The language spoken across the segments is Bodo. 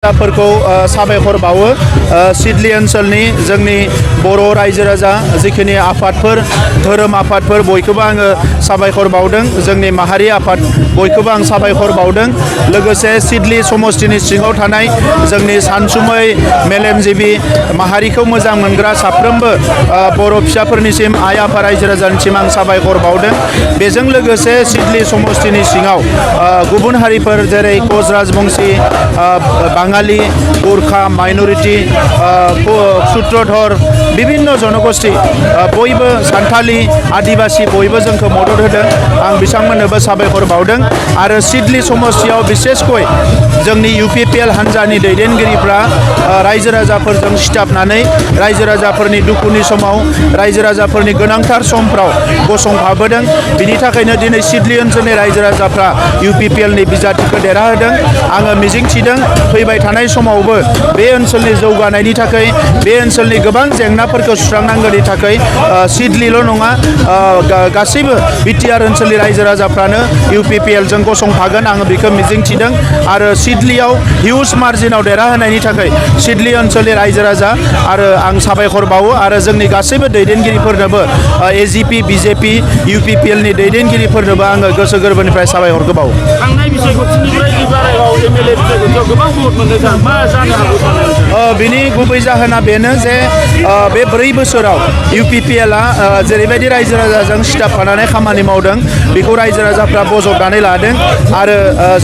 फोरखौ साबायखर बावो सिडली ओनसोलनि जोंनि बर' रायजो राजा जिखिनि आफादफोर धोरोम आफादफोर बयखौबो आङो साबायखर बावदों जोंनि माहारि आफाद बयखौबो आं साबायखर बावदों लोगोसे सिडली समष्टिनि सिङाव थानाय जोंनि सानसुमै मेलेमजिबि माहारिखौ मोजां मोनग्रा साफ्रोमबो बर' फिसाफोरनिसिम आइ आफा रायजो राजानिसिम आं साबायखर बावदों बेजों लोगोसे सिडली समष्टिनि सिङाव गुबुन हारिफोर जेरै कच राजबंशी बाङाली गुरखा माइनरिटी सूत्रधर विभिन्न जनगोष्ठी बयबो सान्थाली आदिवासी बयबो जोंखौ मदद होदों आं बिथांमोननोबो साबायखर बावदों आरो सिडली समष्टियाव बिसेसकै जोंनि UPPL हान्जानि दैदेनगिरिफ्रा रायजो राजाफोरजों सिथाबनानै रायजो राजाफोरनि दुखुनि समाव रायजो राजाफोरनि गोनांथार समफ्राव गसंफाबोदों बिनि थाखायनो दिनै सिडली ओनसोलनि रायजो राजाफ्रा UPPLनि बिजाथिखौ देरहाहोदों आङो मिजिंथिदों फैबाय थानाय समावबो बे ओनसोलनि जौगानायनि थाखाय बे ओनसोलनि गोबां जेंनाफोरखौ सुस्रांनांगौनि थाखाय सिडलील' नङा गासैबो BTR ओनसोलनि रायजो राजाफ्रानो UPPL जों गसंफागोन आङो बेखौ मिजिंथिदों आरो सिडलीयाव हिउज मार्जिनाव देरहाहोनायनि थाखाय सिडली ओनसोलनि रायजो राजा आरो आं साबायखर बावो आरो जोंनि गासैबो दैदेनगिरिफोरनोबो AGP BJP UPPLनि दैदेनगिरिफोरनोबो आङो गोसो गोरबोनिफ्राय साबायखर बावो थांनाय बिसायख'थिनिफ्राय बारायगाव MLA बिसायख'थियाव गोबां भट मोनदों मा जानो हागौ बिनि गुबै जाहोना बेनो जे बे 4 बोसोराव UPPLआ जेरैबायदि रायजो राजाजों सिथाबफानानै खामानि मावदों बेखौ रायजो राजाफ्रा बजबनानै लादों आरो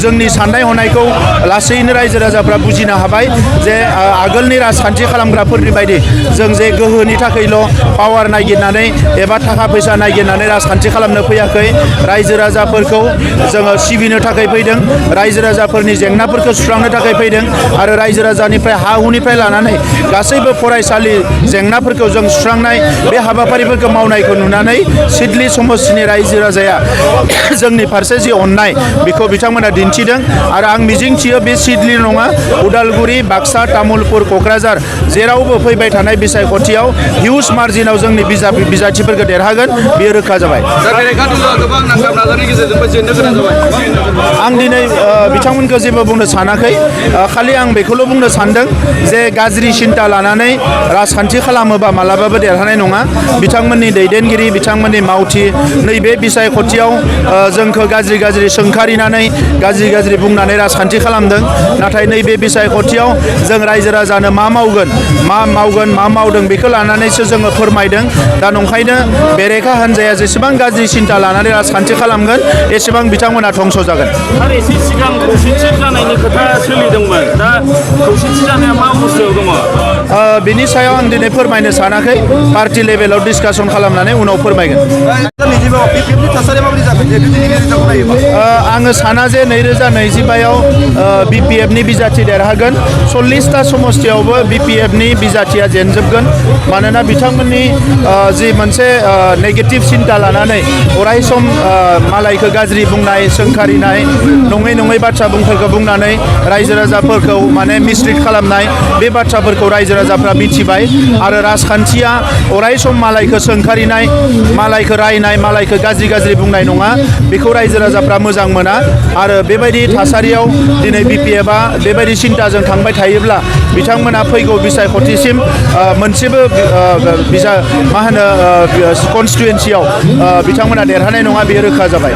जोंनि साननाय हनायखौ लासैनो रायजो राजाफ्रा बुजिनो हाबाय जे आगोलनि राजखान्थि खालामग्राफोरनि बायदि जों जे गोहोनि थाखायल' पावार नागिरनानै एबा थाखा फैसा नागिरनानै राजखान्थि खालामनो फैयाखै रायजो राजाफोरखौ जोङो सिबिनो थाखाय फैदों रायजो राजाफोरनि जेंनाफोरखौ सुस्रांनो थाखाय फैदों आरो रायजो राजानिफ्राय हा हुनिफ्राय लानानै गासैबो फरायसालि जेंनाफोरखौ जों सुस्रांनाय बे हाबाफारिफोरखौ मावनायखौ नुनानै सिडली समष्टिनि रायजो राजाया जोंनि फारसे जि अननाय बेखौ बिथांमोना दिन्थिदों आरो आं मिजिंथियो बे सिडली नङा उदालगुरि बाक्सा तामुलपुर क'क्राझार जेरावबो फैबाय थानाय बिसायख'थियाव हिउज मार्जिनाव जोंनि बिजाथिफोरखौ देरहागोन बेयो रोखा जाबाय आं दिनै बिथांमोनखौ जेबो बुंनो सानाखै खालि आं बेखौल' बुंनो सानदों जे गाज्रि सिन्ता लानानै राजखान्थि खालामोबा मालाबाबो देरहानाय नङा बिथांमोननि दैदेनगिरि बिथांमोननि मावथि नैबे बिसायख'थियाव जोंखौ गाज्रि सोंखारिनानै गाज्रि बुंनानै राजखान्थि खालामदों नाथाय नैबे बिसायख'थियाव जों रायजो राजानो मा मावगोन मा मावदों बेखौ लानानैसो जोङो फोरमायदों दा नंखायनो बेरेखा हान्जाया जेसेबां गाज्रि सिन्ता लानानै राजखान्थि खालामगोन एसेबां बिथांमोना धंस जागोन आरो एसे सिगां खौसेथि जानायनि खोथा सोलिदोंमोन दा खौसेथि जानाया मा अबस्थायाव दङ बिनि सायाव आं दिनै फोरमायनो सानाखै पार्टी लेभेलाव डिसकासन खालामनानै उनाव फोरमायगोन आङो साना जे 2025आव BPFनि बिजाथि देरहागोन 40टा समष्टियावबो BPFनि बिजाथिया जेनजोबगोन मानोना बिथांमोननि जि मोनसे नेगेटिभ सिन्ता लानानै अराय सम मालायखौ गाज्रि बुंनाय सोंखारिनाय नङै बाथ्रा बुंफोरखौ बुंनानै रायजो राजाफोरखौ माने मिसलिड खालामनाय बे बाथ्राफोरखौ रायजो राजाफ्रा मिथिबाय आरो राजखान्थिया अराय सम मालायखौ सोंखारिनाय मालायखौ रायनाय मालायखौ गाज्रि बुंनाय नङा बेखौ रायजो राजाफ्रा मोजां मोना आरो बेबायदि थासारियाव दिनै BPFआ बेबायदि सिन्ताजों थांबाय थायोब्ला बिथांमोना फैगौ बिसायख'थिसिम मोनसेबो कनस्टिटुवेन्सियाव बिथांमोना देरहानाय नङा बेयो रोखा जाबाय